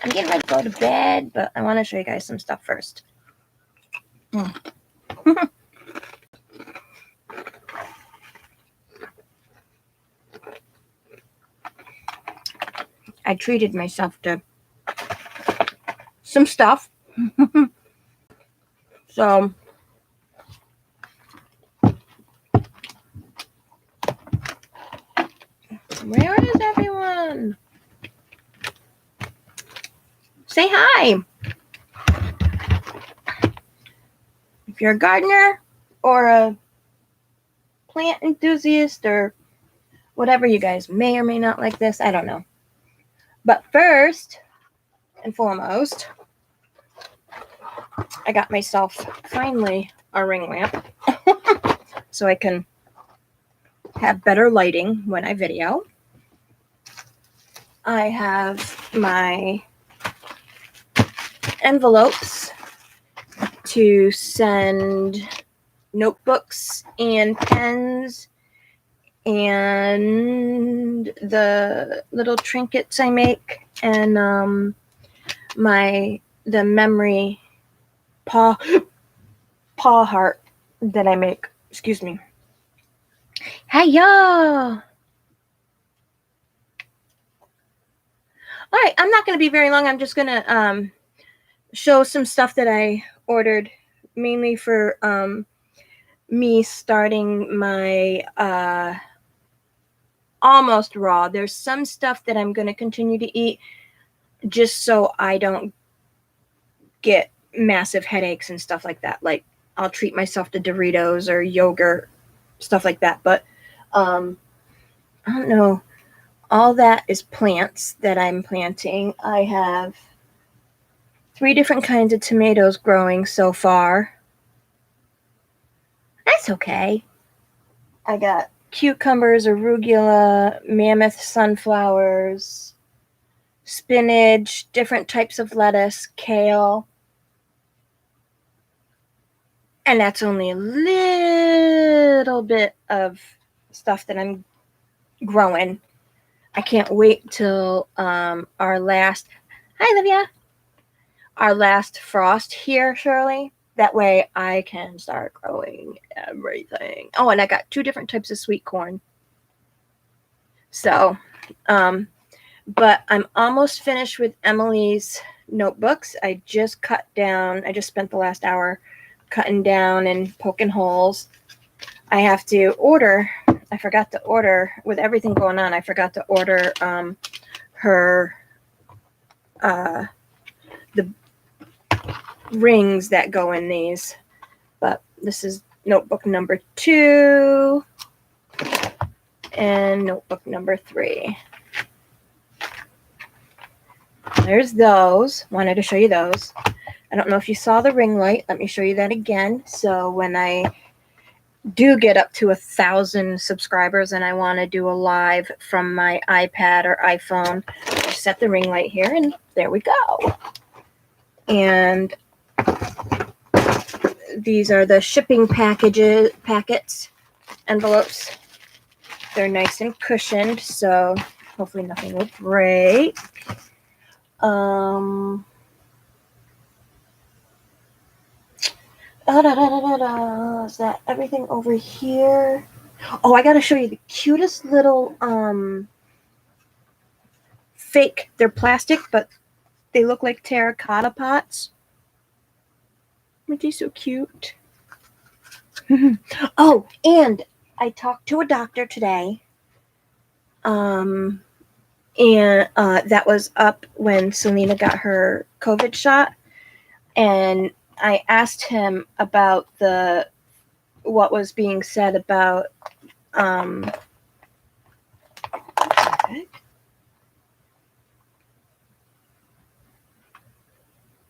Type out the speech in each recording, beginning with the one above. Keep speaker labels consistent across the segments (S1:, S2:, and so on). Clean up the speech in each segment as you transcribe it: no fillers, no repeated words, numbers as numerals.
S1: I'm getting ready to go to bed, but I want to show you guys some stuff first. I treated myself to some stuff. So, where is everyone? Say hi. If you're a gardener or a plant enthusiast or whatever, you guys may or may not like this, I don't know. But first and foremost, I got myself finally a ring lamp so I can have better lighting when I video. I have my envelopes to send notebooks and pens and the little trinkets I make, and the memory paw heart that I make. Excuse me. Hey y'all. All right, I'm not going to be very long. I'm just going to show some stuff that I ordered, mainly for me starting my almost raw. There's some stuff that I'm going to continue to eat just so I don't get massive headaches and stuff like that. Like, I'll treat myself to Doritos or yogurt, stuff like that. But I don't know. All that is plants that I'm planting. I have 3 different kinds of tomatoes growing so far. That's okay. I got cucumbers, arugula, mammoth sunflowers, spinach, different types of lettuce, kale. And that's only a little bit of stuff that I'm growing. I can't wait till our last frost here, Shirley. That way I can start growing everything. Oh, and I got 2 different types of sweet corn. So, but I'm almost finished with Emily's notebooks. I just spent the last hour cutting down and poking holes. I have to order. I forgot to order, with everything going on, I forgot to order her the rings that go in these. But this is notebook number 2 and notebook number 3. There's those. Wanted to show you those. I don't know if you saw the ring light. Let me show you that again. So when I do get up to 1,000 subscribers and I want to do a live from my iPad or iPhone, I set the ring light here, and there we go. And these are the shipping packets, envelopes. They're nice and cushioned, so hopefully nothing will break. Is that everything over here? Oh, I gotta show you the cutest little fake. They're plastic, but they look like terracotta pots. Aren't they so cute? Oh, and I talked to a doctor today. And that was up when Selena got her COVID shot. And I asked him about what was being said about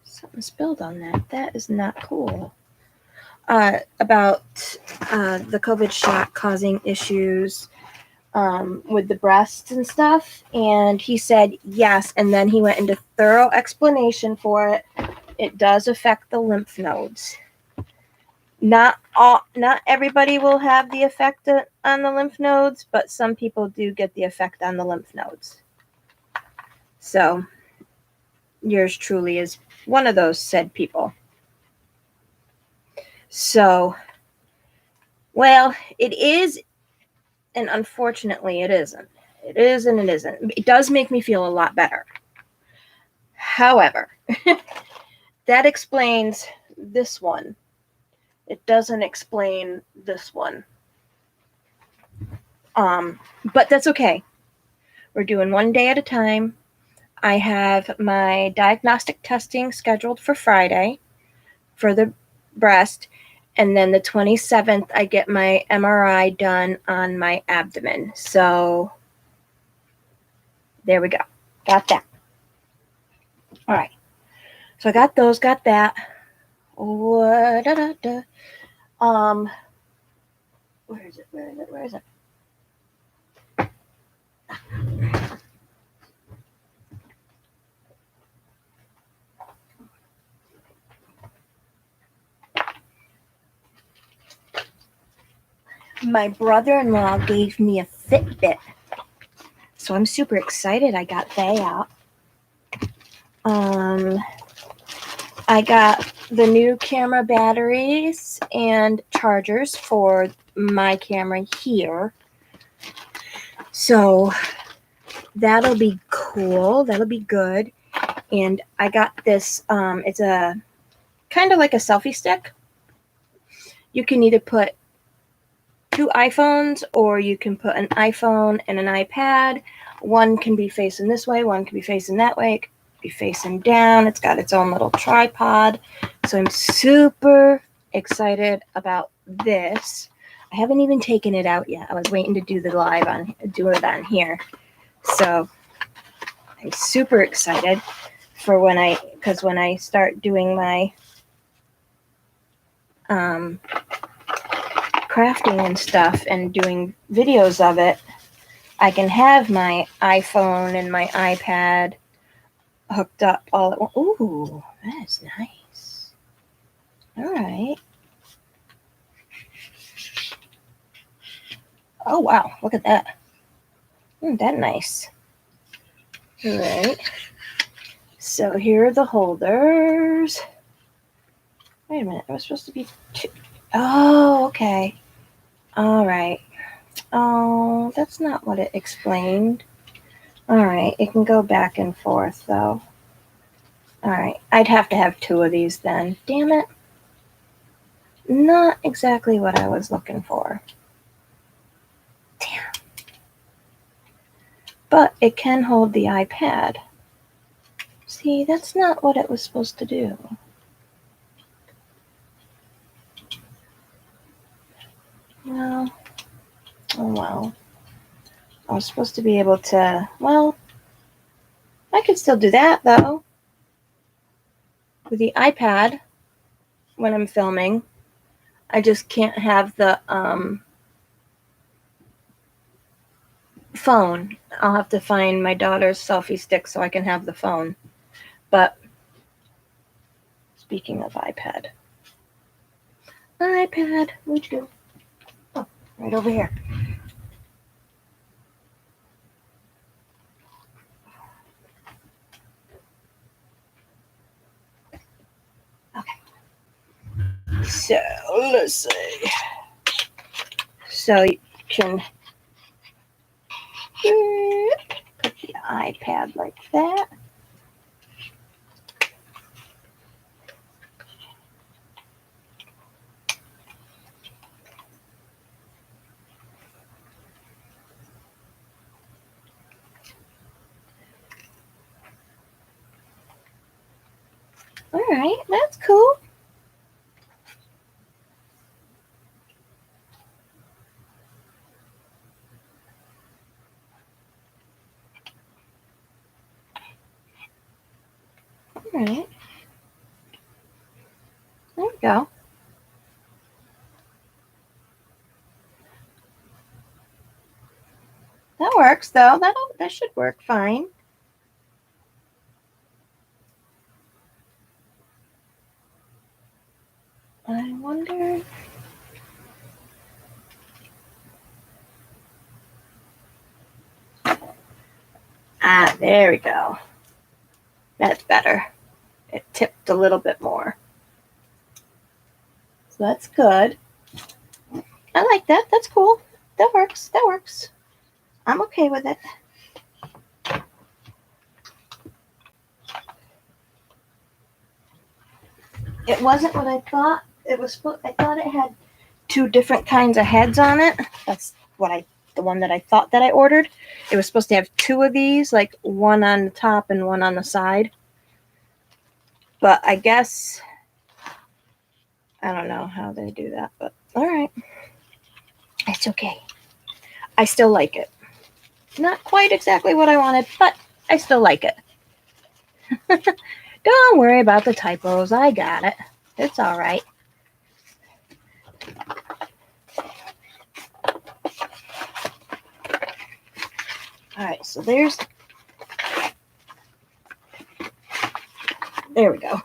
S1: something spilled on that. That is not cool. About the COVID shot causing issues with the breasts and stuff. And he said yes. And then he went into thorough explanation for it. It does affect the lymph nodes. Not everybody will have the effect on the lymph nodes, but some people do get the effect on the lymph nodes. So yours truly is one of those said people. So, well, it is, and unfortunately, it isn't. It is and it isn't. It does make me feel a lot better. However, that explains this one. It doesn't explain this one. But that's okay. We're doing one day at a time. I have my diagnostic testing scheduled for Friday for the breast. And then the 27th, I get my MRI done on my abdomen. So there we go. Got that. All right. So I got those, got that. Where is it? Where is it? Where is it? My brother-in-law gave me a Fitbit. So I'm super excited I got that. I got the new camera batteries and chargers for my camera here. So that'll be cool. That'll be good. And I got this, it's a kind of like a selfie stick. You can either put 2 iPhones or you can put an iPhone and an iPad. One can be facing this way, one can be facing that way. It can be facing down. It's got its own little tripod. So I'm super excited about this. I haven't even taken it out yet. I was waiting to do the live do it on here. So I'm super excited for when I start doing my crafting and stuff and doing videos of it, I can have my iPhone and my iPad hooked up all at once. Ooh, that is nice. All right. Oh, wow. Look at that. Isn't that nice? All right. So here are the holders. Wait a minute. It was supposed to be 2. Oh, okay. All right. Oh, that's not what it explained. All right. It can go back and forth, though. All right. I'd have to have 2 of these then. Damn it. Not exactly what I was looking for. Damn. But it can hold the iPad. See, that's not what it was supposed to do. Well, oh well. I was supposed to be able to, well, I could still do that though. With the iPad, when I'm filming, I just can't have the phone. I'll have to find my daughter's selfie stick so I can have the phone. But speaking of iPad, where'd you go? Oh, right over here. Okay. So let's see. So you can put the iPad like that. All right, that's cool. All right. There we go. That works though. That should work fine. I wonder. Ah, there we go. That's better. It tipped a little bit more. So that's good. I like that. That's cool. That works. That works. I'm okay with it. It wasn't what I thought. It was. I thought it had two different kinds of heads on it. That's the one that I thought that I ordered. It was supposed to have two of these, like one on the top and one on the side. But I guess I don't know how they do that, but all right. It's okay. I still like it. Not quite exactly what I wanted, but I still like it. Don't worry about the typos. I got it. It's all right. All right, so there we go.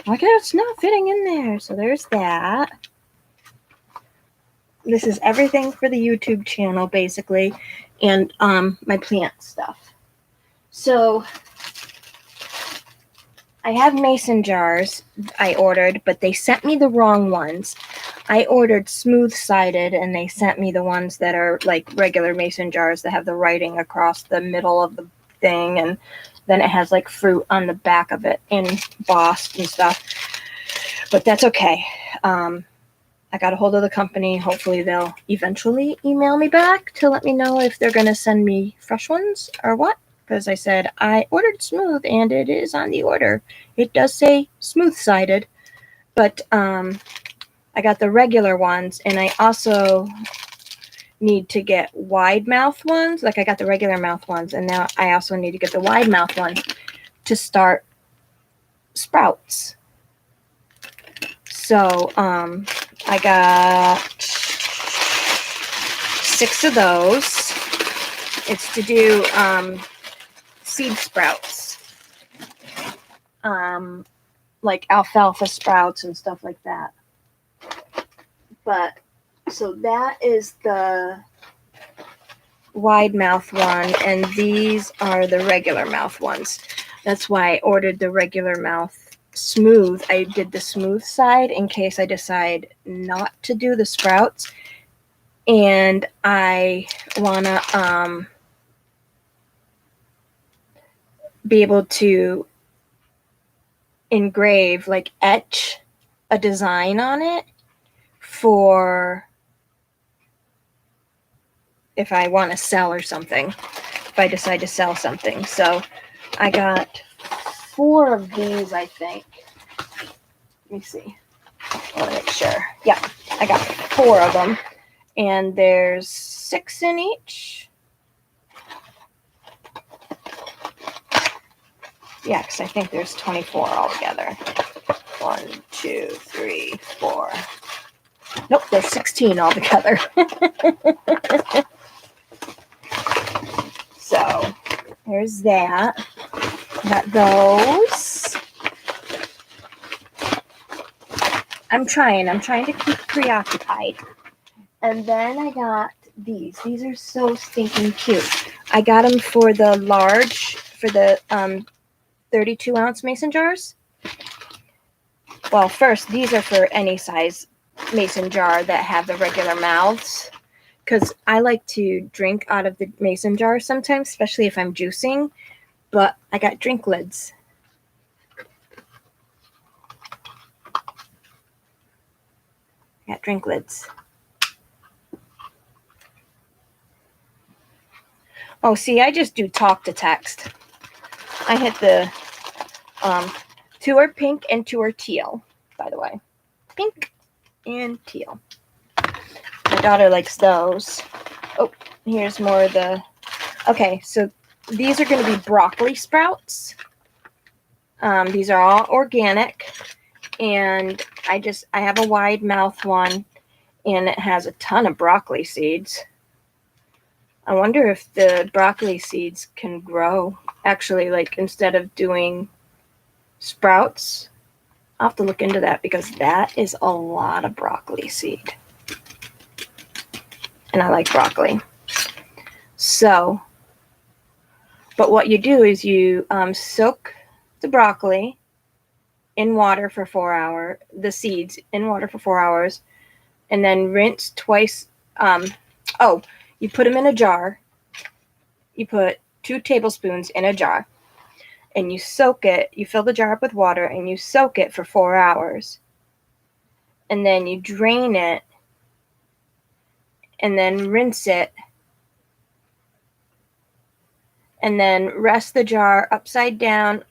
S1: Okay, it's not fitting in there. So there's that. This is everything for the YouTube channel, basically, and my plant stuff. So I have mason jars I ordered, but they sent me the wrong ones. I ordered smooth-sided, and they sent me the ones that are like regular mason jars that have the writing across the middle of the thing, and then it has like fruit on the back of it embossed and stuff. But that's okay. I got a hold of the company. Hopefully they'll eventually email me back to let me know if they're going to send me fresh ones or what. Because I said I ordered smooth and it is on the order. It does say smooth-sided, but I got the regular ones, and I also need to get wide mouth ones. Like I got the regular mouth ones, and now I also need to get the wide mouth ones to start sprouts. So I got 6 of those. It's to do seed sprouts, like alfalfa sprouts and stuff like that. But so that is the wide mouth one, and these are the regular mouth ones. That's why I ordered the regular mouth smooth. I did the smooth side in case I decide not to do the sprouts, and I want to be able to engrave, like etch a design on it for if I want to sell or something, if I decide to sell something. So I got 4 of these, I think. Let me see. I want to make sure. Yeah, I got 4 of them, and there's 6 in each. Yeah, because I think there's 24 altogether. 1, 2, 3, 4. Nope, there's 16 altogether. So there's that. Got those. I'm trying to keep preoccupied. And then I got these. These are so stinking cute. I got them for the large, for the 32-ounce mason jars. Well, first, these are for any size mason jar that have the regular mouths, because I like to drink out of the mason jar sometimes, especially if I'm juicing, but I got drink lids. I got drink lids. Oh, see, I just do talk to text. I hit the 2 are pink and 2 are teal, by the way. Pink and teal. My daughter likes those. Oh, here's more of the... Okay, so these are going to be broccoli sprouts. These are all organic, and I have a wide mouth one, and it has a ton of broccoli seeds. I wonder if the broccoli seeds can grow. Actually, like, instead of doing sprouts, I'll have to look into that, because that is a lot of broccoli seed. And I like broccoli. So, but what you do is you soak the broccoli in water for 4 hours, the seeds in water for 4 hours, and then rinse twice. You put them in a jar. You put 2 tablespoons in a jar, and you soak it. You fill the jar up with water, and you soak it for 4 hours. And then you drain it, and then rinse it, and then rest the jar upside down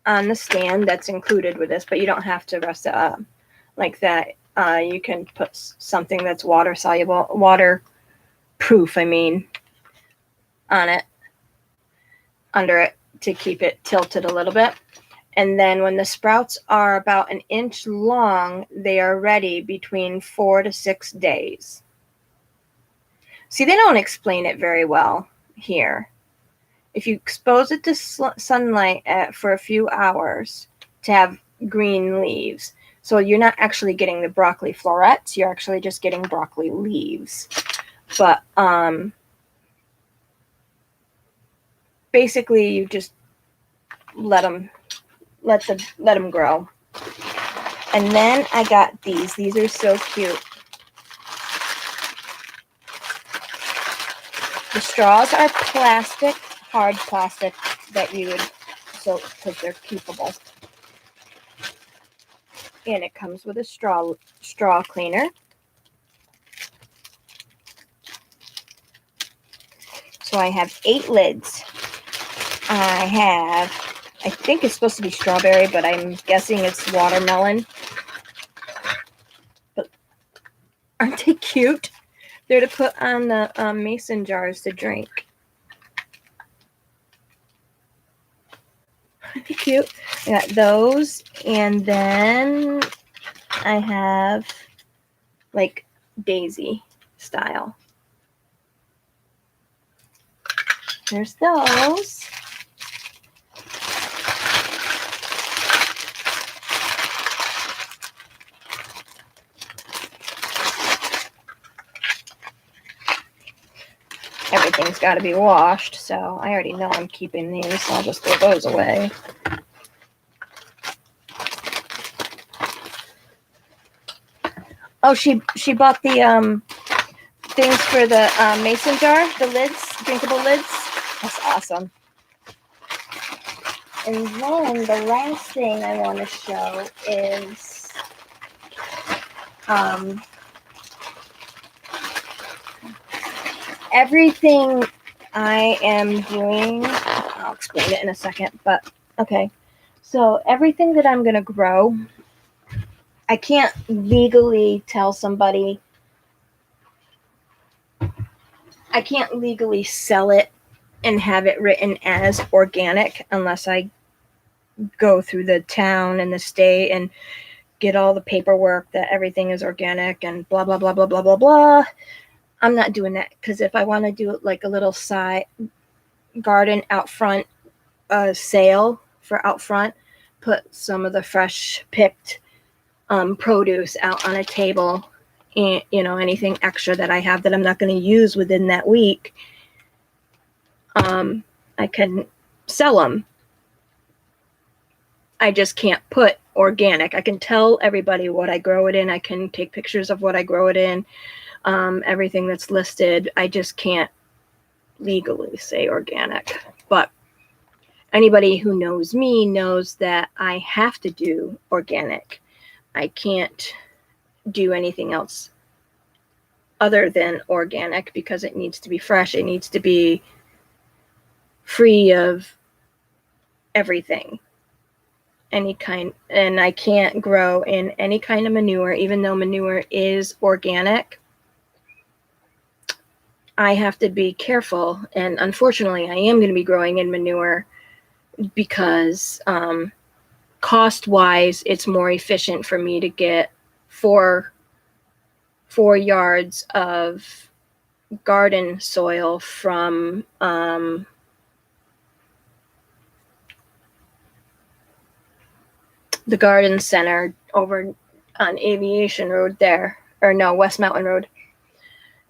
S1: on the stand that's included with this, but you don't have to rest it up like that. You can put something that's waterproof, on it, under it, to keep it tilted a little bit. And then when the sprouts are about 1 inch long, they are ready between 4 to 6 days. See, they don't explain it very well here. If you expose it to sunlight for a few hours to have green leaves. So you're not actually getting the broccoli florets, you're actually just getting broccoli leaves. But basically you just let them grow. And then I got these. These are so cute. The straws are plastic, hard plastic that you would, because they're keepable. And it comes with a straw cleaner. So I have 8 lids. I think it's supposed to be strawberry, but I'm guessing it's watermelon. But aren't they cute? They're to put on the mason jars to drink. Aren't they cute? I got those, and then I have like daisy style. There's those. Everything's got to be washed, so I already know I'm keeping these, so I'll just throw those away. Oh, she bought the things for the mason jar, the lids, drinkable lids. That's awesome. And then the last thing I want to show is everything I am doing. I'll explain it in a second, but okay. So everything that I'm going to grow, I can't legally tell somebody, I can't legally sell it and have it written as organic unless I go through the town and the state and get all the paperwork that everything is organic and blah, blah, blah, blah, blah, blah, blah. I'm not doing that, because if I want to do like a little side garden out front, sale for out front, put some of the fresh picked produce out on a table, and anything extra that I have that I'm not going to use within that week, I can sell them. I just can't put organic. I can tell everybody what I grow it in. I can take pictures of what I grow it in, everything that's listed. I just can't legally say organic. But anybody who knows me knows that I have to do organic. I can't do anything else other than organic, because it needs to be fresh. It needs to be free of everything, any kind. And I can't grow in any kind of manure, even though manure is organic. I have to be careful, and unfortunately I am going to be growing in manure because cost wise it's more efficient for me to get 4 yards of garden soil from the garden center over on Aviation Road there, or no, West Mountain Road.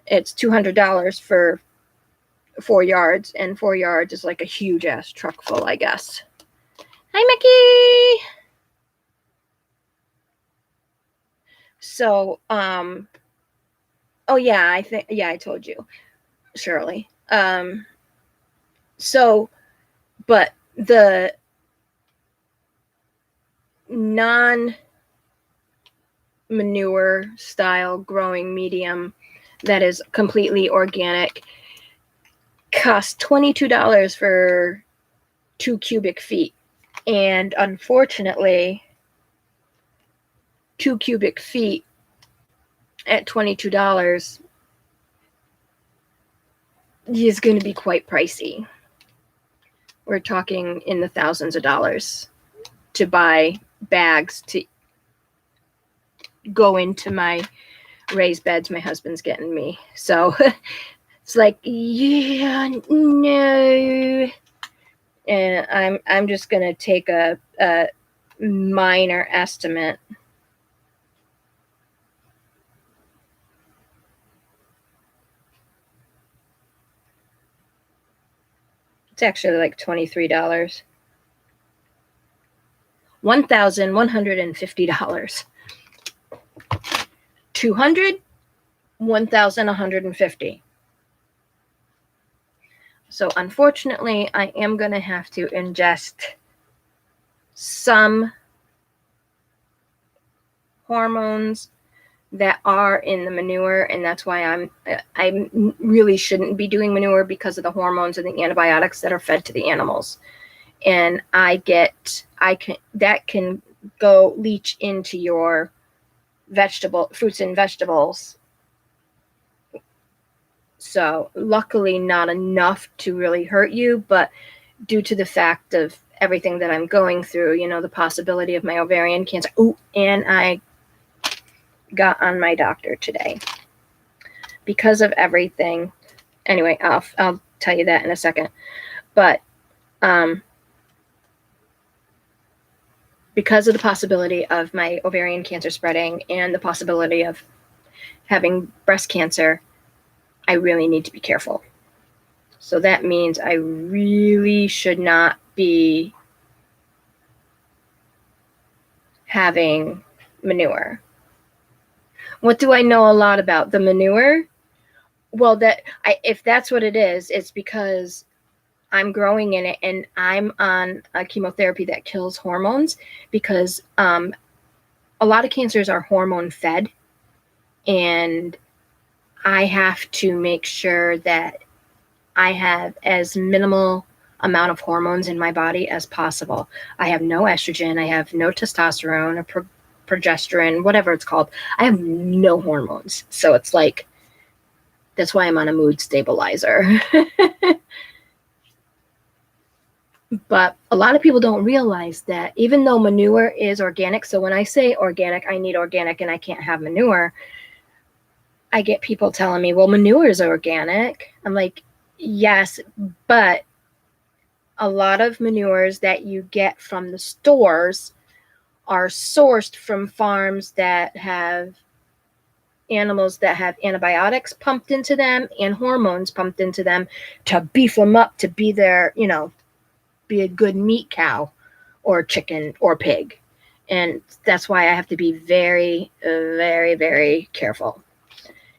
S1: It's $200 for 4 yards, and 4 yards is like a huge ass truck full, I guess. Hi, Mickey. So, oh yeah, I told you, Shirley. So, but the non manure style growing medium that is completely organic costs $22 for 2 cubic feet. And unfortunately, 2 cubic feet at $22 is going to be quite pricey. We're talking in the thousands of dollars to buy bags to go into my raised beds my husband's getting me. So it's like, yeah, no. And I'm just gonna take a minor estimate. It's actually like $23. $1,150. 200, 1,150. So unfortunately, I am going to have to ingest some hormones that are in the manure, and that's why I really shouldn't be doing manure, because of the hormones and the antibiotics that are fed to the animals. And that can go leach into your fruits and vegetables. So luckily not enough to really hurt you, but due to the fact of everything that I'm going through, the possibility of my ovarian cancer. Oh, and I got on my doctor today because of everything. Anyway, I'll tell you that in a second. But because of the possibility of my ovarian cancer spreading and the possibility of having breast cancer, I really need to be careful. So that means I really should not be having manure. What do I know a lot about? The manure? Well, if that's what it is, it's because I'm growing in it and I'm on a chemotherapy that kills hormones, because a lot of cancers are hormone fed, and I have to make sure that I have as minimal amount of hormones in my body as possible. I have no estrogen, I have no testosterone or progesterone, whatever it's called. I have no hormones. So it's like, that's why I'm on a mood stabilizer. But a lot of people don't realize that even though manure is organic, so when I say organic, I need organic and I can't have manure, I get people telling me, well, manure is organic. I'm like, yes, but a lot of manures that you get from the stores are sourced from farms that have animals that have antibiotics pumped into them and hormones pumped into them to beef them up to be their, be a good meat cow or chicken or pig. And that's why I have to be very, very, very careful.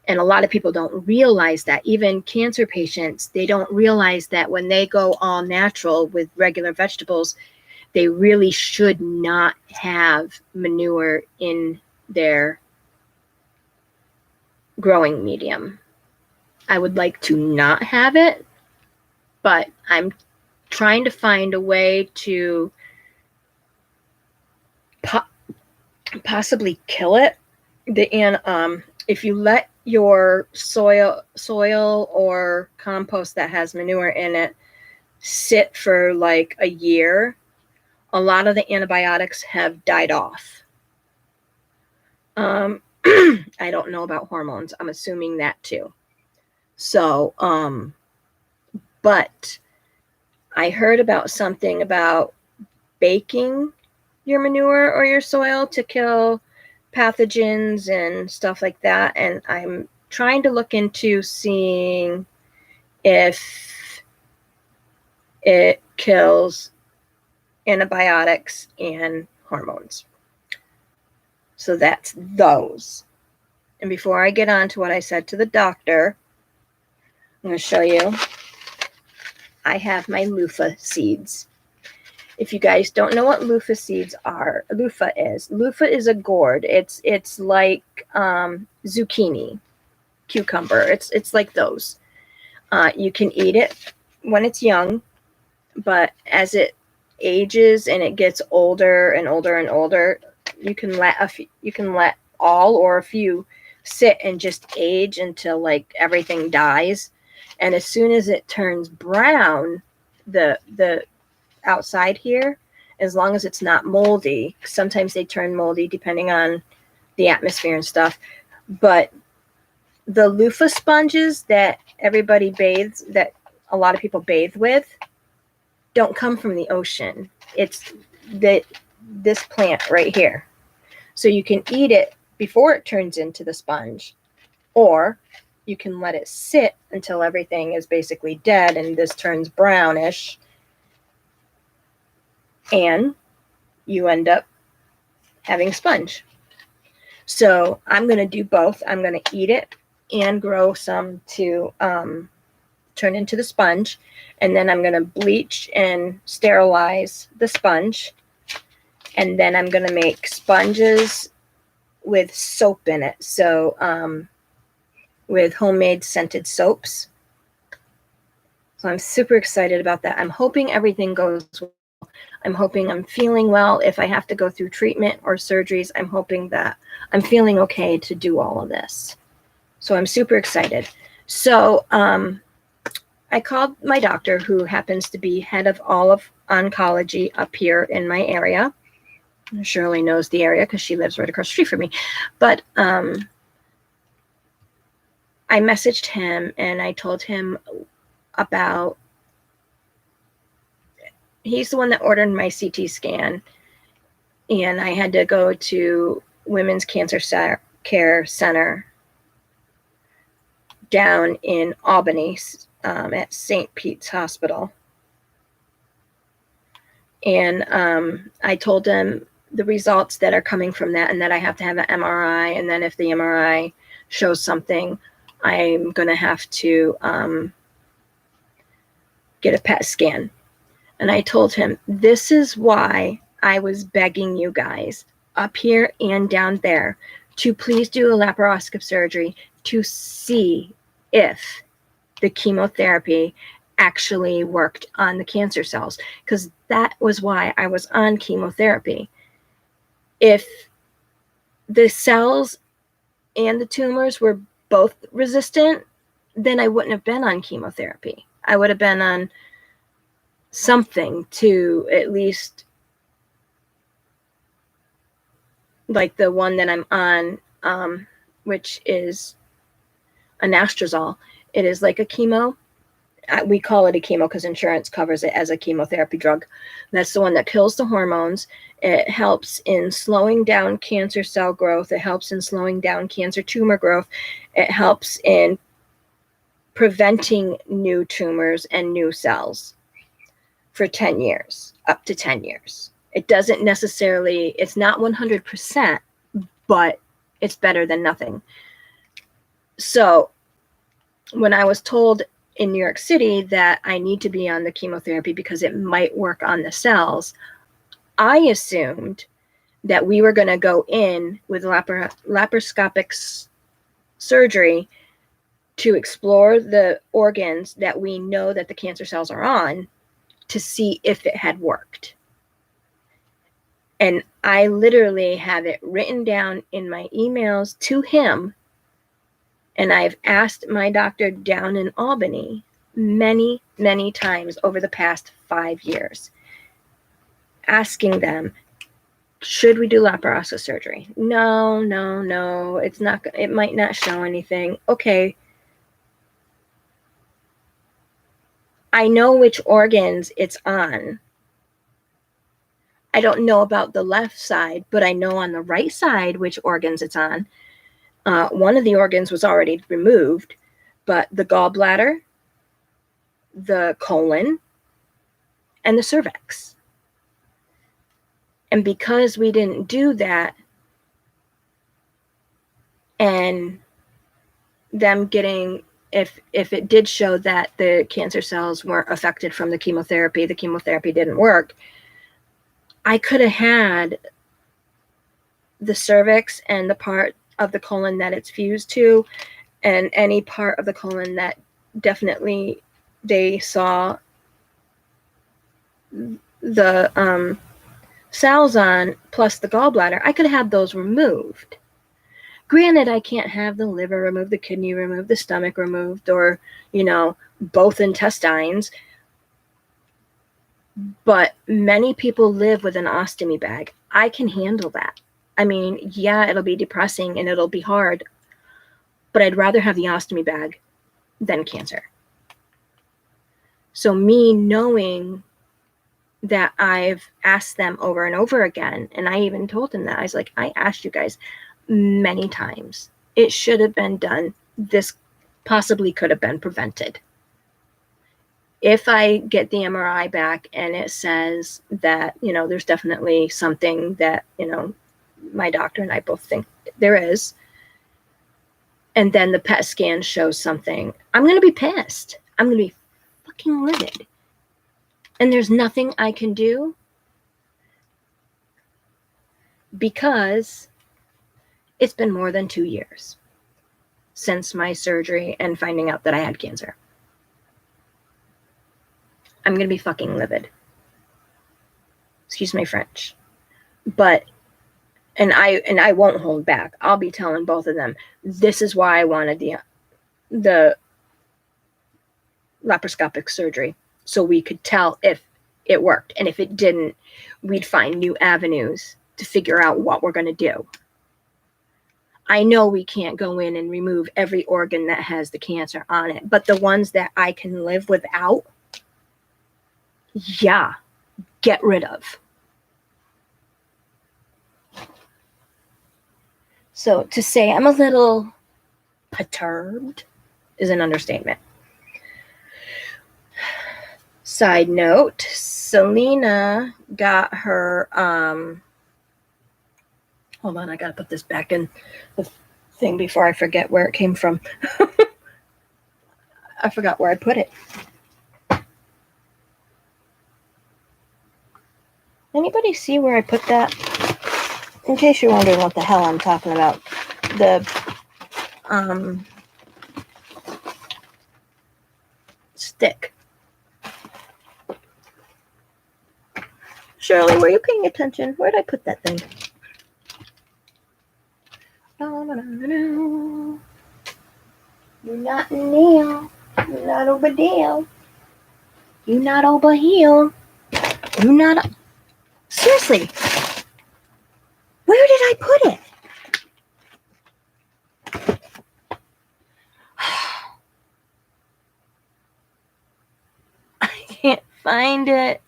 S1: And a lot of people don't realize that. Even cancer patients, they don't realize that when they go all natural with regular vegetables, they really should not have manure in their growing medium. I would like to not have it, but I'm trying to find a way to possibly kill it. If you let your soil or compost that has manure in it sit for like a year, a lot of the antibiotics have died off. I don't know about hormones. I'm assuming that too. So, but I heard about something about baking your manure or your soil to kill pathogens and stuff like that. And I'm trying to look into seeing if it kills antibiotics, and hormones. So that's those. And before I get on to what I said to the doctor, I'm going to show you. I have my loofah seeds. If you guys don't know what loofah seeds are, loofah is a gourd. It's like zucchini, cucumber. It's like those. You can eat it when it's young, but as it ages and it gets older and older and older, you can let all or a few sit and just age until like everything dies. And as soon as it turns brown, the outside here, as long as it's not moldy, sometimes they turn moldy depending on the atmosphere and stuff, but the loofah sponges that everybody bathes, that a lot of people bathe with, don't come from the ocean. It's this plant right here. So you can eat it before it turns into the sponge, or you can let it sit until everything is basically dead and this turns brownish, and you end up having sponge. So I'm going to do both. I'm going to eat it and grow some to turn into the sponge. And then I'm going to bleach and sterilize the sponge. And then I'm going to make sponges with soap in it. So with homemade scented soaps. So I'm super excited about that. I'm hoping everything goes well. I'm hoping I'm feeling well. If I have to go through treatment or surgeries, I'm hoping that I'm feeling okay to do all of this. So I'm super excited. So I called my doctor, who happens to be head of all of oncology up here in my area. Shirley knows the area because she lives right across the street from me. But I messaged him and I told him about, he's the one that ordered my CT scan, and I had to go to Women's Cancer Care Center down in Albany at St. Pete's Hospital. And I told him the results that are coming from that, and that I have to have an MRI, and then if the MRI shows something, I'm going to have to get a PET scan. And I told him, this is why I was begging you guys up here and down there to please do a laparoscopic surgery to see if the chemotherapy actually worked on the cancer cells, because that was why I was on chemotherapy. If the cells and the tumors were both resistant, then I wouldn't have been on chemotherapy. I would have been on something to at least, like the one that I'm on, which is anastrozole. It is like a chemo. We call it a chemo because insurance covers it as a chemotherapy drug. That's the one that kills the hormones. It helps in slowing down cancer cell growth. It helps in slowing down cancer tumor growth. It helps in preventing new tumors and new cells for 10 years, up to 10 years. It doesn't necessarily, it's not 100%, but it's better than nothing. So when I was told in New York City that I need to be on the chemotherapy because it might work on the cells, I assumed that we were going to go in with laparoscopic surgery to explore the organs that we know that the cancer cells are on to see if it had worked. And I literally have it written down in my emails to him. And I've asked my doctor down in Albany many, many times over the past 5 years, asking them, should we do laparoscopic surgery? No. It's not. It might not show anything. Okay. I know which organs it's on. I don't know about the left side, but I know on the right side which organs it's on. One of the organs was already removed, but the gallbladder, the colon, and the cervix. And because we didn't do that, and them getting, if it did show that the cancer cells weren't affected from the chemotherapy didn't work, I could have had the cervix and the part of the colon that it's fused to, and any part of the colon that definitely they saw the cells on, plus the gallbladder, I could have those removed. Granted, I can't have the liver removed, the kidney removed, the stomach removed, or, both intestines. But many people live with an ostomy bag. I can handle that. I mean, yeah, it'll be depressing and it'll be hard, but I'd rather have the ostomy bag than cancer. So me knowing that I've asked them over and over again, and I even told them that, I was like, I asked you guys many times. It should have been done. This possibly could have been prevented. If I get the MRI back and it says that, there's definitely something that, my doctor and I both think there is, and then the PET scan shows something, I'm going to be pissed. I'm going to be fucking livid. And there's nothing I can do because it's been more than 2 years since my surgery and finding out that I had cancer. I'm going to be fucking livid. Excuse my French. But, and I won't hold back. I'll be telling both of them, this is why I wanted the laparoscopic surgery, so we could tell if it worked. And if it didn't, we'd find new avenues to figure out what we're going to do. I know we can't go in and remove every organ that has the cancer on it, but the ones that I can live without, yeah, get rid of. So to say I'm a little perturbed is an understatement. Side note, Selena got her, hold on, I gotta put this back in the thing before I forget where it came from. I forgot where I put it. Anybody see where I put that? In case you're wondering what the hell I'm talking about. The stick. Shirley, were you paying attention? Where did I put that thing? You're not Neil. You're not over there. You're not over here. You're not. Seriously. Where did I put it? I can't find it.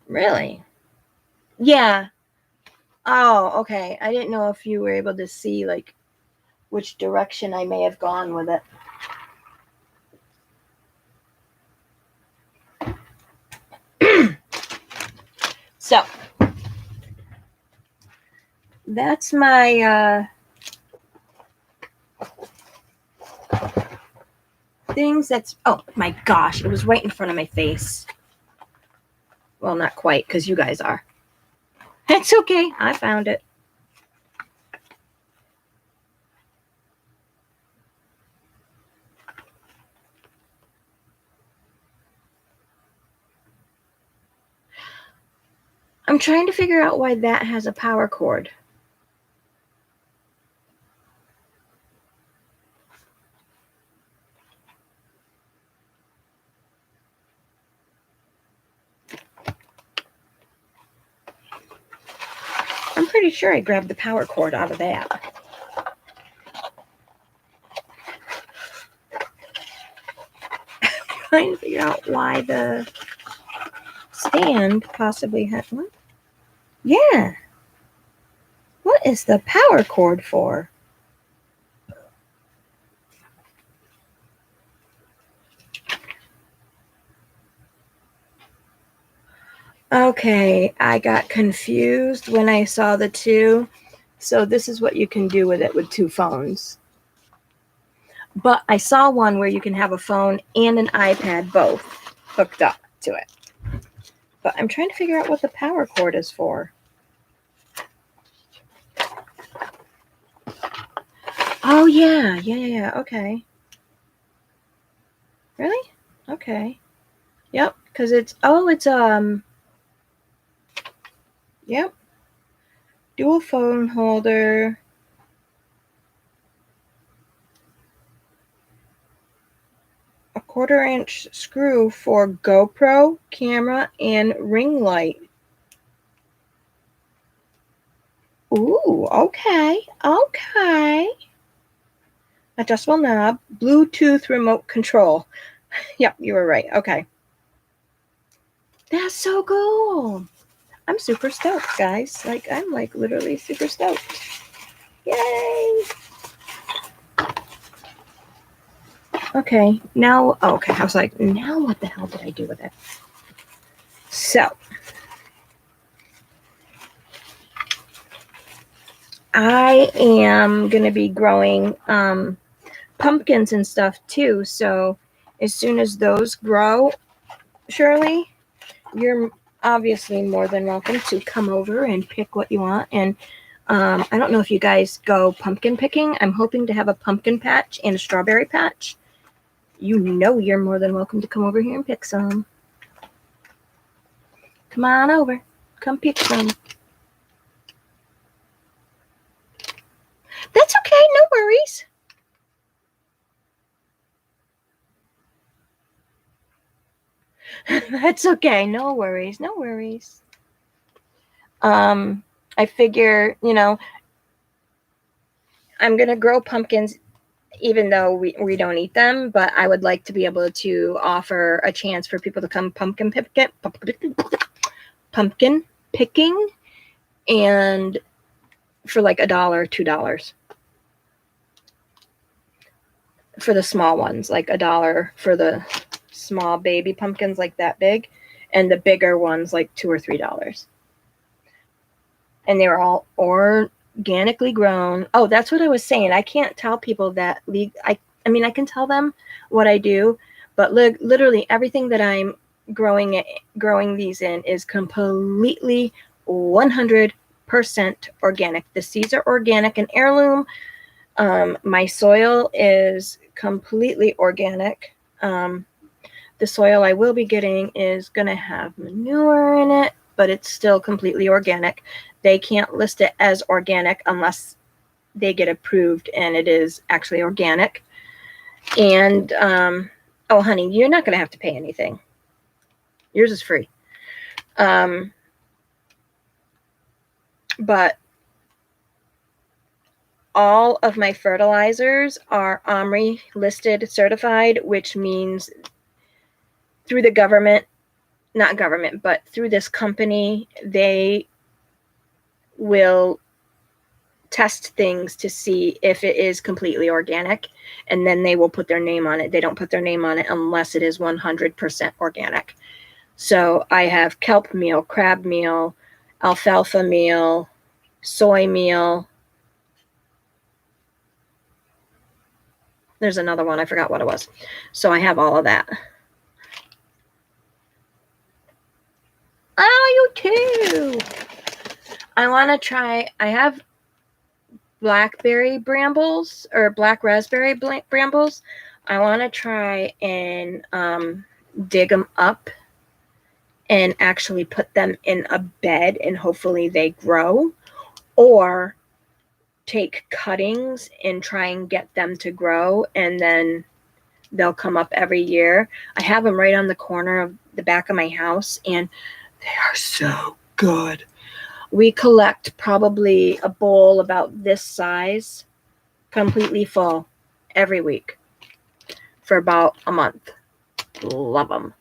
S1: Really? Yeah. Oh, okay. I didn't know if you were able to see, like, which direction I may have gone with it. So, that's my things that's, oh my gosh, it was right in front of my face. Well, not quite, because you guys are. It's okay. I found it. I'm trying to figure out why that has a power cord. I'm pretty sure I grabbed the power cord out of that. Trying to figure out why the stand possibly had what? Yeah. What is the power cord for? Okay, I got confused when I saw the two. So this is what you can do with it with two phones. But I saw one where you can have a phone and an iPad both hooked up to it. But I'm trying to figure out what the power cord is for. Oh, yeah. Okay. Really? Okay. Yep, because yep. Dual phone holder. A 1/4-inch screw for GoPro, camera, and ring light. Ooh, okay. Adjustable knob, Bluetooth remote control. Yep, you were right. Okay. That's so cool. I'm super stoked, guys. I'm literally super stoked. Yay! Okay, now, okay, I was like, now what the hell did I do with it? So, I am going to be growing pumpkins and stuff too. So, as soon as those grow, Shirley, you're obviously more than welcome to come over and pick what you want. And I don't know if you guys go pumpkin picking. I'm hoping to have a pumpkin patch and a strawberry patch. You know you're more than welcome to come over here and pick some. Come on over. Come pick some. That's okay. No worries. That's okay. No worries. No worries. I figure, I'm going to grow pumpkins even though we don't eat them, but I would like to be able to offer a chance for people to come pumpkin picking, and for like $1, $2 for the small ones, like $1 for the small baby pumpkins like that big, and the bigger ones like $2 or $3. And they were all organically grown. Oh, that's what I was saying. I can't tell people that I mean, I can tell them what I do, but literally everything that I'm growing these in is completely 100% organic. The seeds are organic and heirloom. My soil is completely organic. The soil I will be getting is going to have manure in it, but it's still completely organic. They can't list it as organic unless they get approved and it is actually organic. And, oh, honey, you're not going to have to pay anything. Yours is free. But all of my fertilizers are OMRI listed certified, which means through the government, not government, but through this company, they will test things to see if it is completely organic, and then they will put their name on it. They don't put their name on it unless it is 100% organic. So I have kelp meal, crab meal, alfalfa meal, soy meal. There's another one. I forgot what it was. So I have all of that. Oh, you too. I want to try. I have blackberry brambles or black raspberry brambles. I want to try and dig them up and actually put them in a bed and hopefully they grow, or take cuttings and try and get them to grow, and then they'll come up every year. I have them right on the corner of the back of my house, and they are so good. We collect probably a bowl about this size, completely full, every week for about a month. Love them.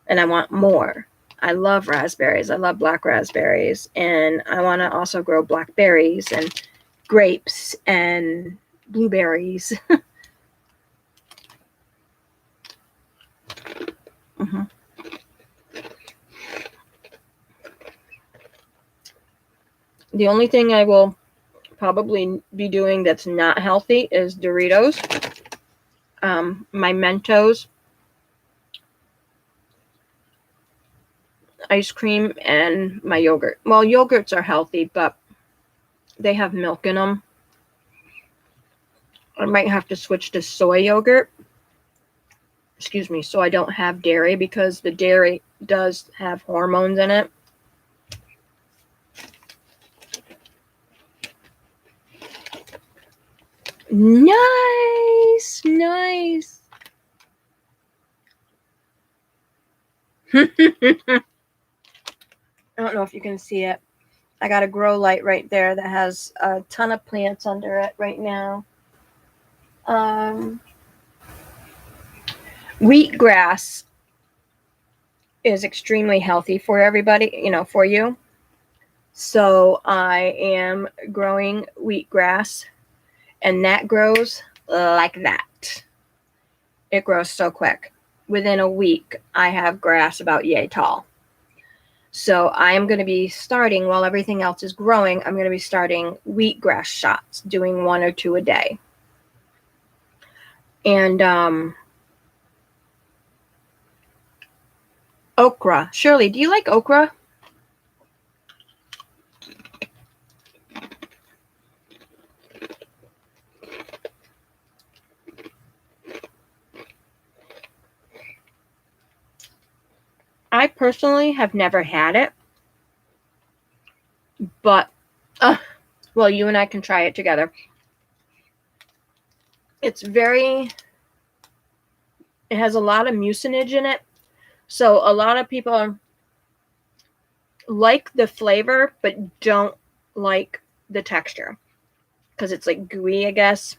S1: And I want more. I love raspberries. I love black raspberries. And I want to also grow blackberries and grapes and blueberries. Mm-hmm. The only thing I will probably be doing that's not healthy is Doritos, my Mentos, ice cream, and my yogurt. Well, yogurts are healthy, but they have milk in them. I might have to switch to soy yogurt. Excuse me, so I don't have dairy, because the dairy does have hormones in it. Nice, nice. I don't know if you can see it. I got a grow light right there that has a ton of plants under it right now. Wheatgrass is extremely healthy for everybody, for you. So I am growing wheatgrass, and that grows like that. It grows so quick. Within a week, I have grass about yay tall. So I am going to be starting, while everything else is growing, I'm going to be starting wheatgrass shots, doing 1 or 2 a day. And okra. Shirley, do you like okra? I personally have never had it, but, well, you and I can try it together. It has a lot of mucilage in it, so a lot of people like the flavor, but don't like the texture, because it's like gooey, I guess.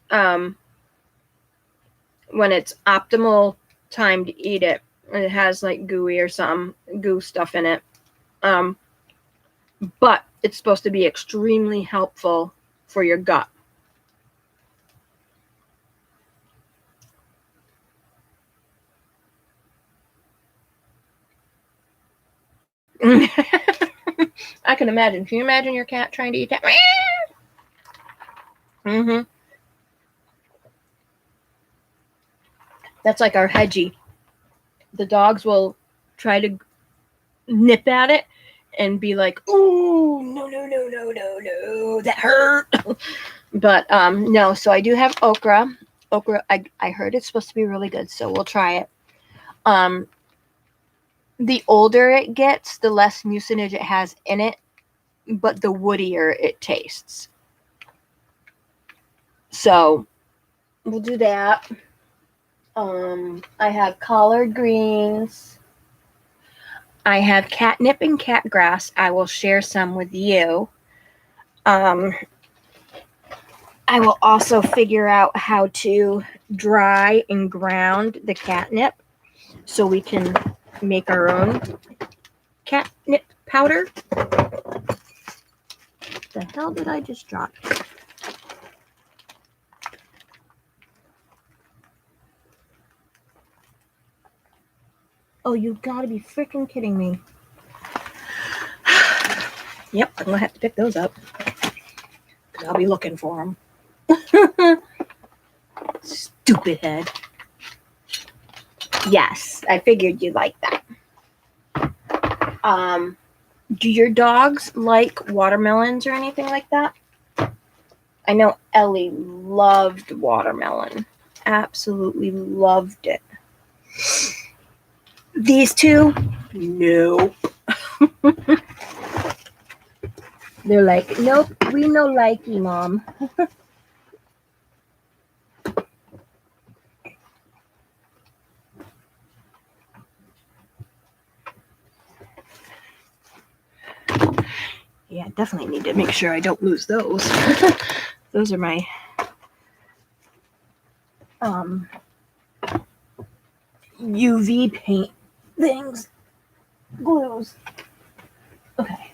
S1: When it's optimal time to eat it, it has like gooey or some goo stuff in it. But it's supposed to be extremely helpful for your gut. I can imagine. Can you imagine your cat trying to eat that? Mm-hmm. That's like our Hedgie. The dogs will try to nip at it and be like, "Ooh, no, that hurt." But no. So I do have okra. Okra, I heard it's supposed to be really good, so we'll try it. The older it gets, the less mucilage it has in it, but the woodier it tastes. So we'll do that. I have collard greens. I have catnip and catgrass. I will share some with you. I will also figure out how to dry and ground the catnip so we can make our own catnip powder. What the hell did I just drop? Oh, you gotta be freaking kidding me. Yep, I'm gonna have to pick those up. I'll be looking for them. Stupid head. Yes, I figured you'd like that. Do your dogs like watermelons or anything like that? I know Ellie loved watermelon. Absolutely loved it. These two? Nope. They're like, nope, we no likey, Mom. Yeah, definitely need to make sure I don't lose those. Those are my UV paint things. Glues. Okay.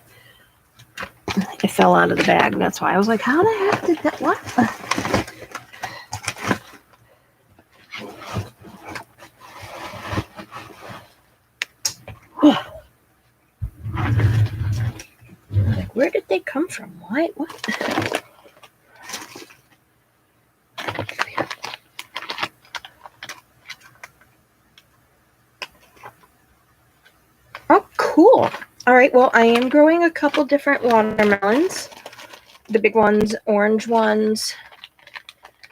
S1: It fell out of the bag. That's why I was like, how the heck did that? What? Like, come from? What? Oh, cool. All right, well, I am growing a couple different watermelons. The big ones, orange ones.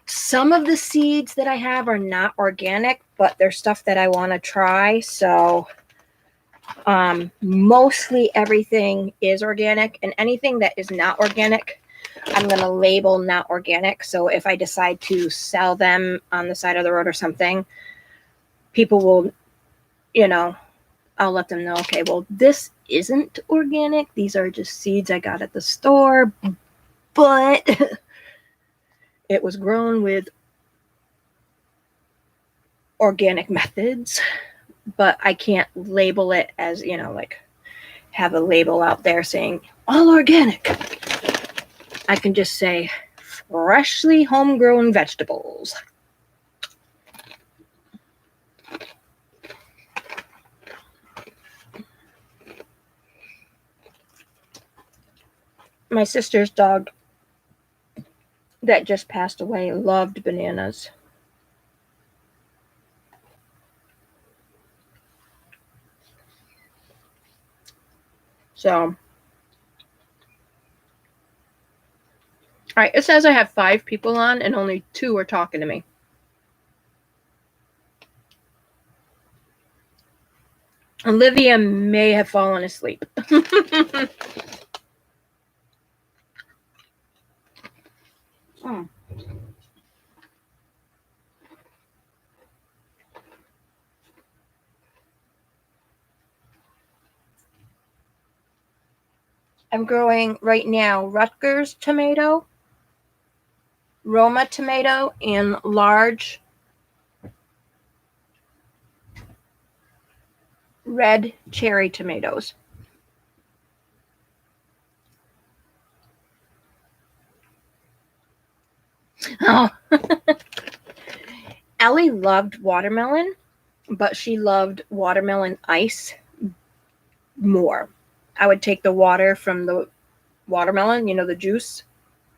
S1: Some of the seeds that I have are not organic, but they're stuff that I want to try. So mostly everything is organic, and anything that is not organic, I'm going to label not organic. So if I decide to sell them on the side of the road or something, people will, I'll let them know, okay, well, this isn't organic. These are just seeds I got at the store, but it was grown with organic methods, but I can't label it as, like have a label out there saying all organic. I can just say freshly homegrown vegetables. My sister's dog that just passed away loved bananas. So, all right, it says I have 5 people on and only 2 are talking to me. Olivia may have fallen asleep. I'm growing right now Rutgers tomato, Roma tomato, and large red cherry tomatoes. Oh, Ellie loved watermelon, but she loved watermelon ice more. I would take the water from the watermelon, the juice,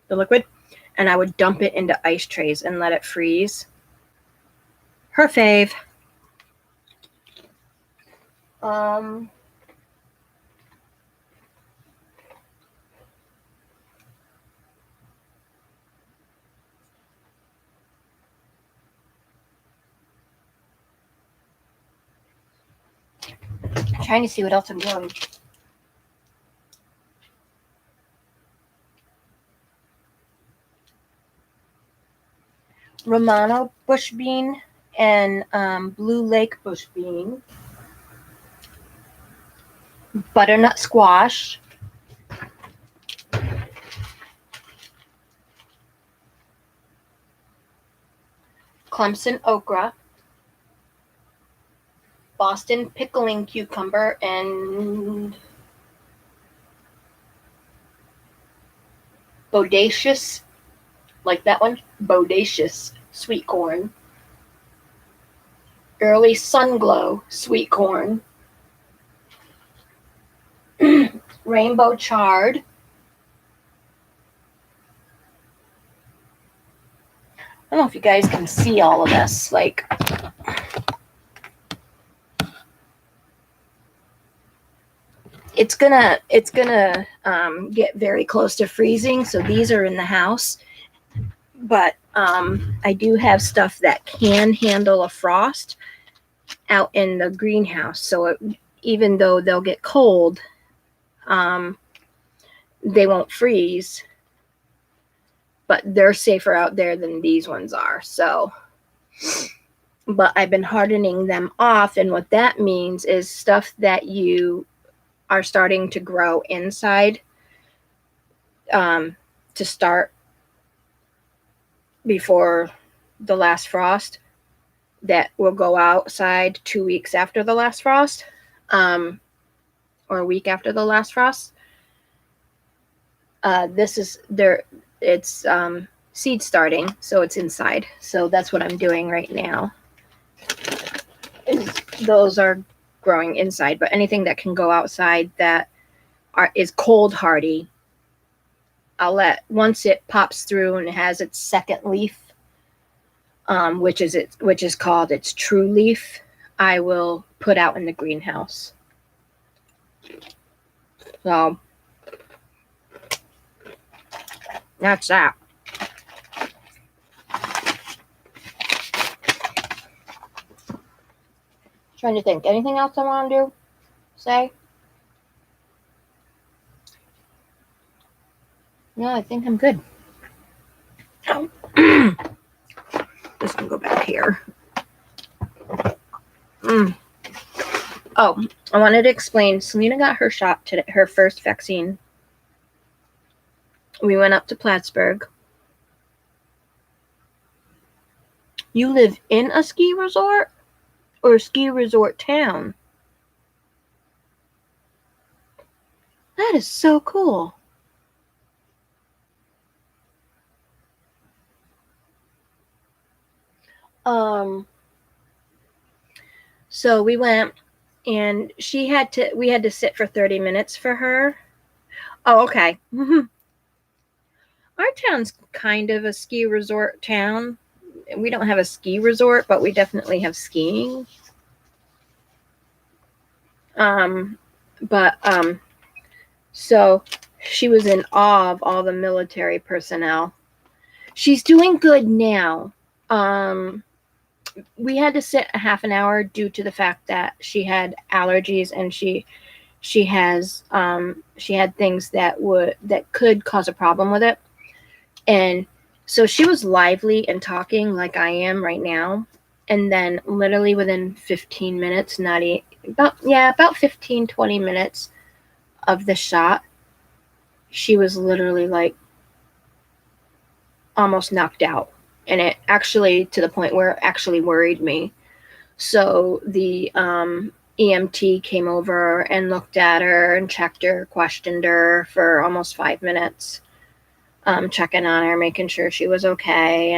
S1: the liquid, and I would dump it into ice trays and let it freeze. Her fave. Trying to see what else I'm growing. Romano bush bean and Blue Lake bush bean. Butternut squash. Clemson okra. Boston pickling cucumber, and bodacious, like that one, bodacious sweet corn. Early Sunglow sweet corn. Rainbow chard. I don't know if you guys can see all of this. Like, it's gonna get very close to freezing. So these are in the house, but I do have stuff that can handle a frost out in the greenhouse. So even though they'll get cold, they won't freeze, but they're safer out there than these ones are. So, but I've been hardening them off, and what that means is stuff that you are starting to grow inside to start before the last frost, that will go outside 2 weeks after the last frost, or a week after the last frost. This is there. It's seed starting, so it's inside. So that's what I'm doing right now. Those are growing inside, but anything that can go outside that is cold hardy, once it pops through and it has its second leaf, which is called its true leaf, I will put out in the greenhouse. So that's that. Trying to think. Anything else I want to say? No, I think I'm good. Oh. Just gonna go back here. Oh, I wanted to explain. Selena got her shot today, her first vaccine. We went up to Plattsburgh. You live in a ski resort or a ski resort town? That is so cool. So we went, and we had to sit for 30 minutes for her. Oh, okay. Our town's kind of a ski resort town. We don't have a ski resort, but we definitely have skiing. So she was in awe of all the military personnel. She's doing good now. We had to sit a half an hour due to the fact that she had allergies, and she had things that could cause a problem with it. And so she was lively and talking like I am right now. And then literally within 15 minutes, about 15, 20 minutes of the shot, she was literally like almost knocked out. And it actually, to the point where it actually worried me. So the EMT came over and looked at her and checked her, questioned her for almost 5 minutes, checking on her, making sure she was okay.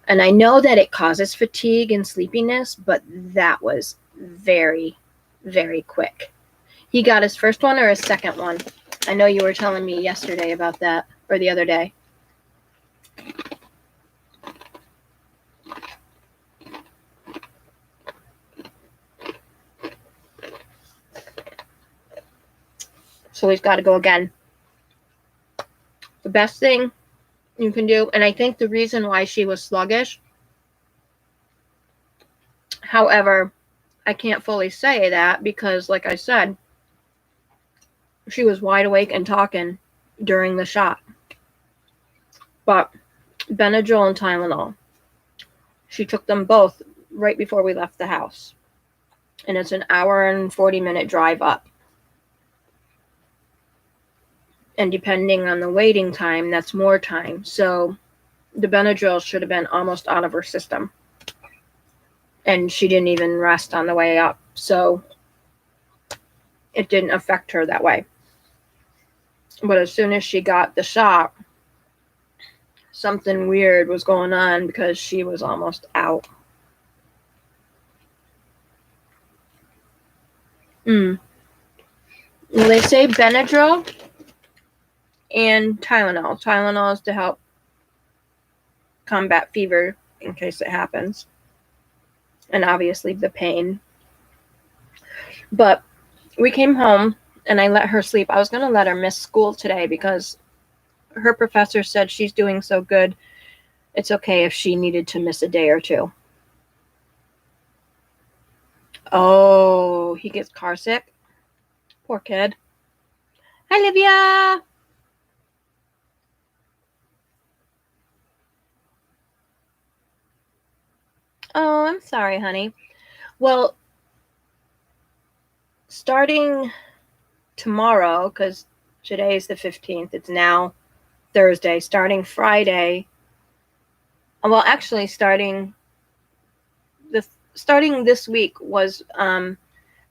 S1: And I know that it causes fatigue and sleepiness, but that was very, very quick. He got his first one or his second one? I know you were telling me yesterday about that, or the other day. So he's got to go again. The best thing you can do, and I think the reason why she was sluggish, however, I can't fully say that because, like I said, she was wide awake and talking during the shot. But Benadryl and Tylenol, she took them both right before we left the house. And it's an hour and 40-minute drive up. And depending on the waiting time, that's more time. So the Benadryl should have been almost out of her system. And she didn't even rest on the way up. So it didn't affect her that way. But as soon as she got the shot, something weird was going on because she was almost out. Well, they say Benadryl and Tylenol. Tylenol is to help combat fever in case it happens. And obviously the pain. But we came home and I let her sleep. I was going to let her miss school today because her professor said she's doing so good. It's okay if she needed to miss a day or two. Oh, he gets car sick? Poor kid. Hi, Livia. Oh, I'm sorry, honey. Well, starting tomorrow, because today is the 15th, it's now Thursday, starting Friday. Well, actually, starting this week was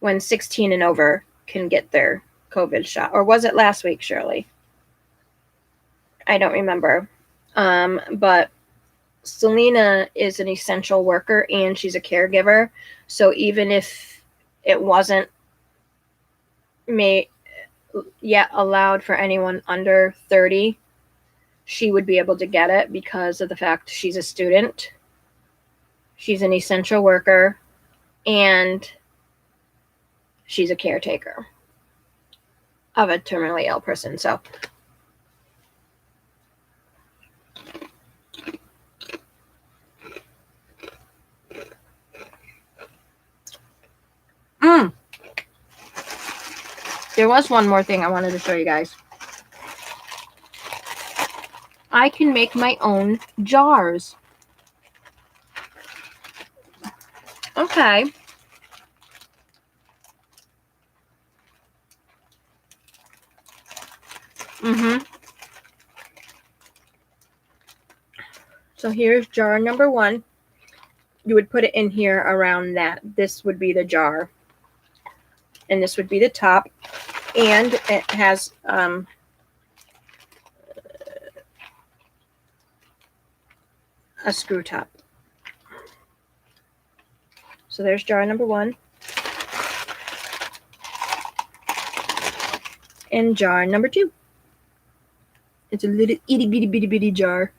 S1: when 16 and over can get their COVID shot. Or was it last week, Shirley? I don't remember. But Selena is an essential worker and she's a caregiver. So even if it wasn't yet allowed for anyone under 30, she would be able to get it because of the fact she's a student, she's an essential worker, and she's a caretaker of a terminally ill person. So there was one more thing I wanted to show you guys. I can make my own jars. Okay. So here's jar number 1. You would put it in here around that. This would be the jar. And this would be the top. And it has a screw top. So there's jar number 1. And jar number 2. It's a little itty bitty bitty bitty jar.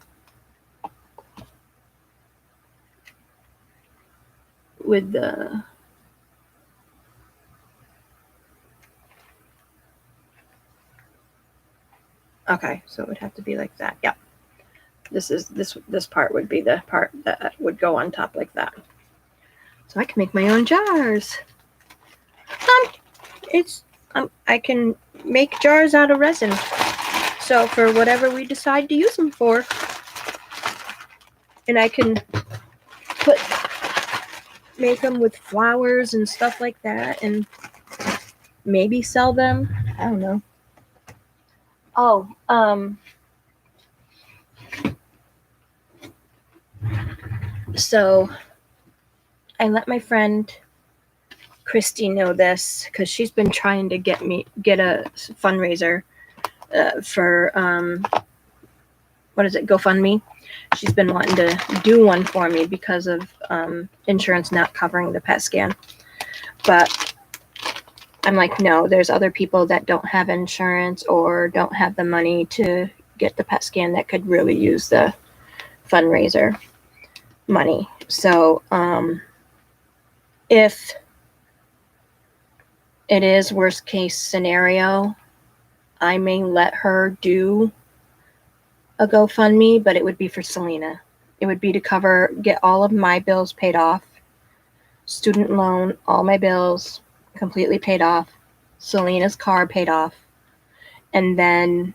S1: With the okay, so it would have to be like that. Yeah. This part would be the part that would go on top like that. So I can make my own jars. I can make jars out of resin. So for whatever we decide to use them for. And I can make them with flowers and stuff like that and maybe sell them. I don't know. Oh, so I let my friend Christy know this because she's been trying to get a fundraiser for what is it, GoFundMe. She's been wanting to do one for me because of insurance not covering the PET scan. But I'm like, no, there's other people that don't have insurance or don't have the money to get the PET scan that could really use the fundraiser money. So if it is worst case scenario, I may let her do a GoFundMe, but it would be for Selena. It would be to get all of my bills paid off, student loan, all my bills completely paid off, Selena's car paid off, and then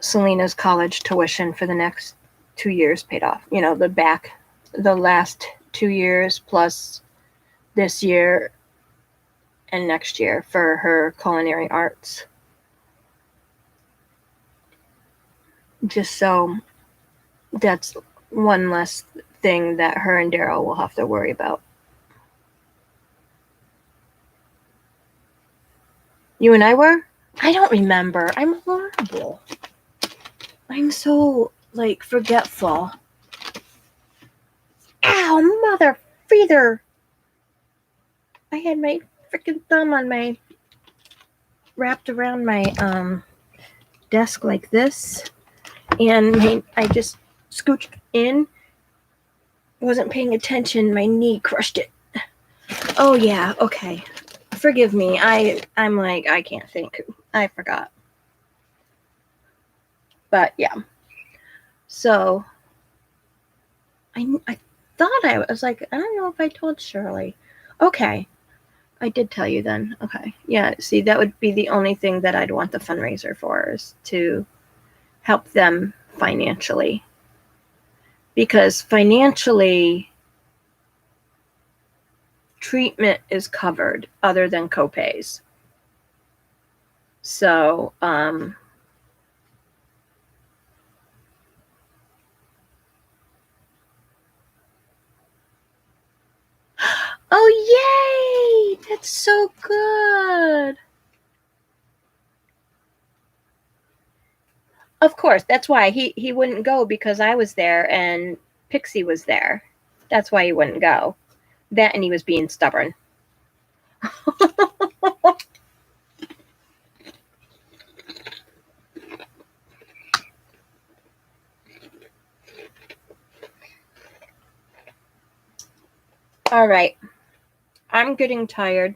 S1: Selena's college tuition for the next 2 years paid off. You know, the last 2 years plus this year and next year for her culinary arts. Just so that's one less thing that her and Daryl will have to worry about. You and I were? I don't remember. I'm horrible. I'm so, forgetful. Ow, mother feather. I had my freaking thumb wrapped around my desk like this. And I just scooched in. Wasn't paying attention. My knee crushed it. Oh, yeah. Okay. Forgive me. I'm like, I can't think. I forgot. But, yeah. So, I thought I was like, I don't know if I told Shirley. Okay. I did tell you then. Okay. Yeah. See, that would be the only thing that I'd want the fundraiser for, is to help them financially. Because financially, treatment is covered other than copays. So, oh, yay! That's so good. Of course, that's why he wouldn't go, because I was there and Pixie was there. That's why he wouldn't go. That, and he was being stubborn. All right. I'm getting tired.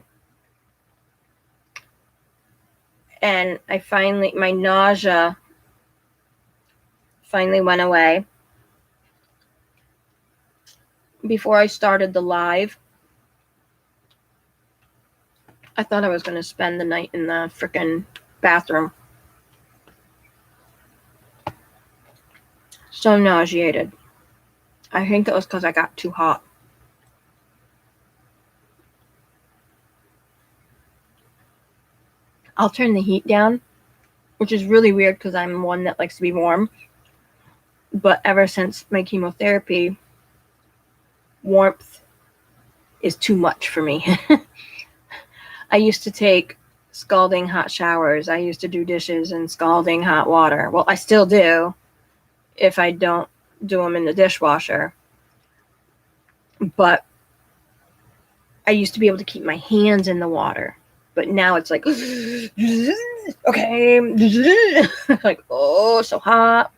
S1: And my nausea finally went away. Before I started the live, I thought I was going to spend the night in the freaking bathroom. So nauseated. I think it was because I got too hot. I'll turn the heat down, which is really weird because I'm one that likes to be warm. But ever since my chemotherapy, warmth is too much for me. I used to take scalding hot showers. I used to do dishes in scalding hot water. Well, I still do if I don't do them in the dishwasher. But I used to be able to keep my hands in the water. But now it's like, okay, like, oh, so hot.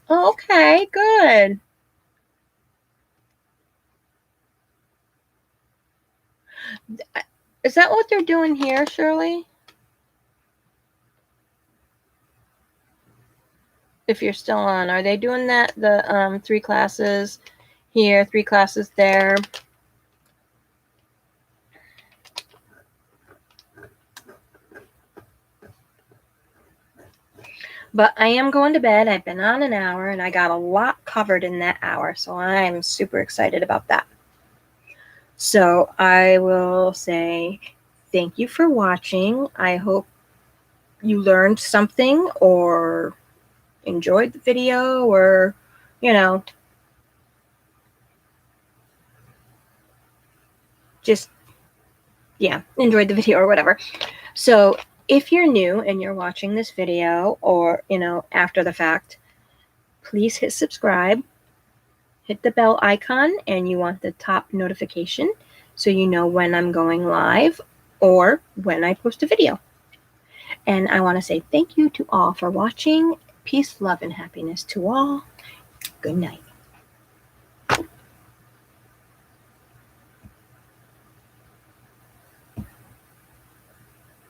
S1: Okay, good. Is that what they're doing here, Shirley? If you're still on, are they doing that? The 3 classes here, 3 classes there. But I am going to bed. I've been on an hour, and I got a lot covered in that hour, so I'm super excited about that. So I will say thank you for watching. I hope you learned something or enjoyed the video, or, just, enjoyed the video or whatever. So if you're new and you're watching this video, or, after the fact, please hit subscribe, hit the bell icon, and you want the top notification so you know when I'm going live or when I post a video. And I want to say thank you to all for watching. Peace, love, and happiness to all. Good night.